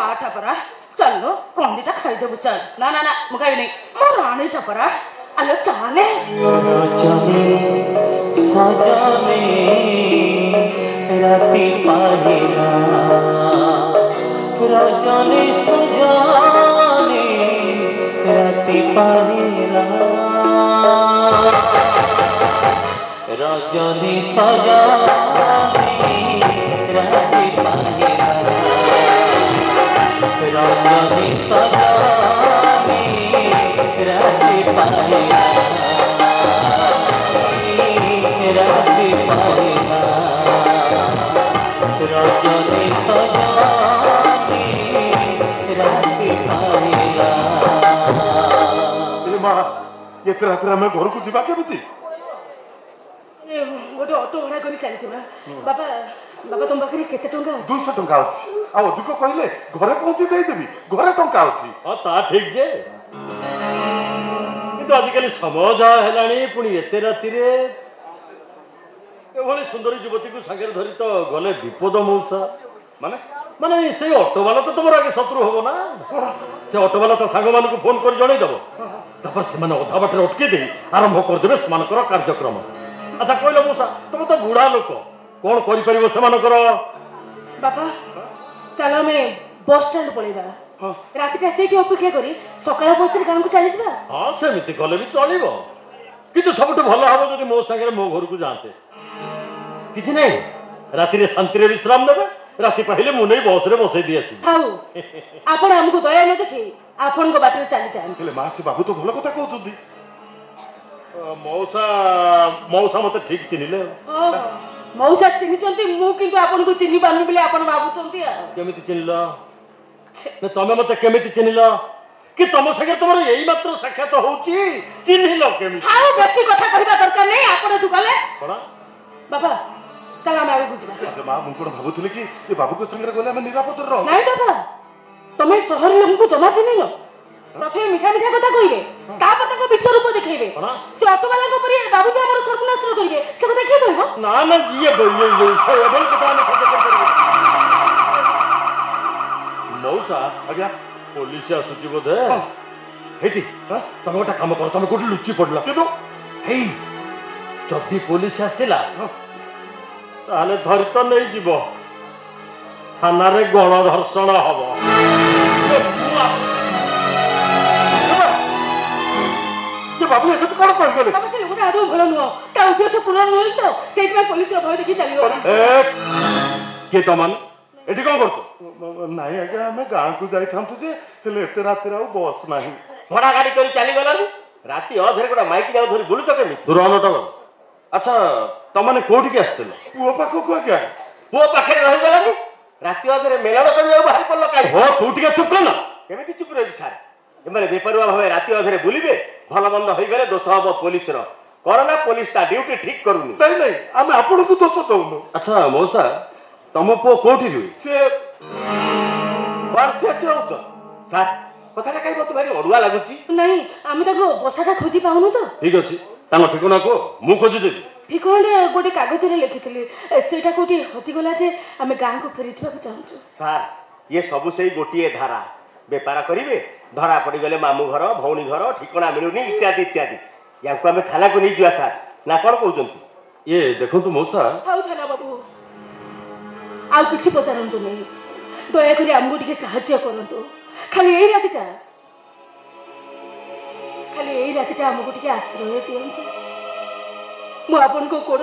ମାଟା ପରା ଚାଲ କନ୍ଦିଟା ଖାଇଦେବୁ ଚାଲ। ନା ନା ନା ମୁଁ ଖାଇବିନି। ମୋ ରାଣୀଟା ପରା ଆଲୋ ଚାଲେ। ସଜନେ ରାତି ପାହିଲା ରଜନୀ ସଜନେ ରାତି ପାହିଲା ରଜନୀ ସଜନେ ରାତି ପାହିଲା ରଜନୀ ସଜନେ ରାତି ପାହିଲା राति पाहिला रजनी सजनी राति पाहिला। ए माँ एते रात में घर को जीवा केमिति? गोटे ऑटो भड़ा करी चली बाबा बाबा तुम पाखे केते टंका? 200 टंका अछि आ अधिक कहले घरे पहुंची देई देबी। घरे टंका अछि हां ता ठीक जे किंतु आजिकल समय जा हेलानी पुणी एते राति रे एभली सुंदरी युवती को सागर धरी तो गले विपद मौसा माने माने से ऑटो वाला तो तुम आगे शत्रु हो ना। से ऑटो वाला तो सांग मान को फोन कर जणै दबो तपर से माने अधा बाटे अटके दे आरंभ कर देबे समानकर कार्यक्रम। अच्छा कहलो मौसा तुम तो बूढ़ा लोक कोन करि परिबो समानकर? बाबा चलो मैं बस स्टैंड पळेबा राति का सेठी अपेक्षा करी सकाळ बस रे गांव को चली जबा। हां सेमिति कले भी चलिबो किंतु सबटु भलो हबो जदि मो संगे मो घर को जाते किछि नै राति रे शांति रे विश्राम नेबे राति पहिले मु नै बस रे बसै दियासी। हाउ आपण हमकु दया न देखि आपण को बाटे चली जान। हेले मासी बाबू तो भलो कथा कहउछुदी। मौसा मौसा मते ठीक चिनिले। हां मौसा चिनि चंती मु किंतु आपण को चिनि पानी बिले आपण बाबू चंती आ केमिति चिनिलो ने तमे मते केमिति चिनिलो कि तम संगे तमरो एई मात्र साक्षात होउची चिनिलो केमिति? हाउ बेसी कथा कहबा दरकार नै आपण तू गले कोना बाबा चल हम आगे बुझिबा। ए मां मु कोन भाबुथले कि ए बाबू को संगे गले हम निरापद रह। नै बाबा तमे शहर लोक को जमा चिनिलो प्रथमे मीठा मीठा कथा कहिबे तापर तक विश्व रूप देखैबे से ऑटो वाला को परी बाबूजी हमर सर्वनाश करिवे से कथा के कहबो? ना ना ये से एबल कथा ने सत्य कर मौसा आज्ञा पुलिस आसुची बोधे हेटी तमे गोटा काम कर तमे कोठी लुच्ची पडला केदो हेई जदी पुलिस आसिला ताले धरि तो नै जीवो थाना रे गण धर्षण हबो। ये बाबू ए तो कोन कर गेले? बाबा से लोकटा आदो भलो नुओ का उद्देश्य पूर्ण होई तो सेट में पुलिस रो भय देखि चलियो। ए के तमन एठी कोन करतो? नाही आज्ञा हमें गांव को जाई थांतु जे हेले एते रात रे बस नाही भड़ा गाड़ी करी चली गलानी राती अधरे गोटा माइक जाऊ धरी बुलुच केमी दूर अनटक। अच्छा तमने कोठी के आछथिल? पुओ पाखो को आज्ञा पुओ पाखे रहि गलानी राती अधरे मेलाड करियो बाहर पड़ल काई हो तू टिके चुप कर ना केमिति चुप रहि छार एमरे बेपरुआ भावे राती अधरे बुलिबे भल मंद होई गले दोष हबो पुलिस रो करना पुलिस ता ड्यूटी ठीक करूनी। नहीं नहीं आमे आपन को दोष दउनु। अच्छा मौसा तम पुओ कोठी रुई से बार से होत साथ कथाटा काई मत भारी अडुआ लागुची? नहीं आमे ताको बसाटा खोजी पाउनु तो ठीक अछि तानो ठिकाना को मु खोजी देबी। ठिकाना गोटे कागज रे लिखिथिली सेटा कोठी हजी गला जे आमे गां को फेरि जबा चाहछु। सर ये सब से गोटिए धारा बेपार करिवे धरा पड़ी गले मामू घर भौणी घर ठिकाना मिलुनी इत्यादि इत्यादि याको आमे थाना को नै जुआ सर ना कोन कहउजंती? ये देखंतु मौसा हाउ थाना बाबू आउ किछि पचारंतु नै दया करी हमगु टिके सहाय्य करंतु खाली एई रातिटा हमगु टिके आश्रय दियंतु मु आपन को कोड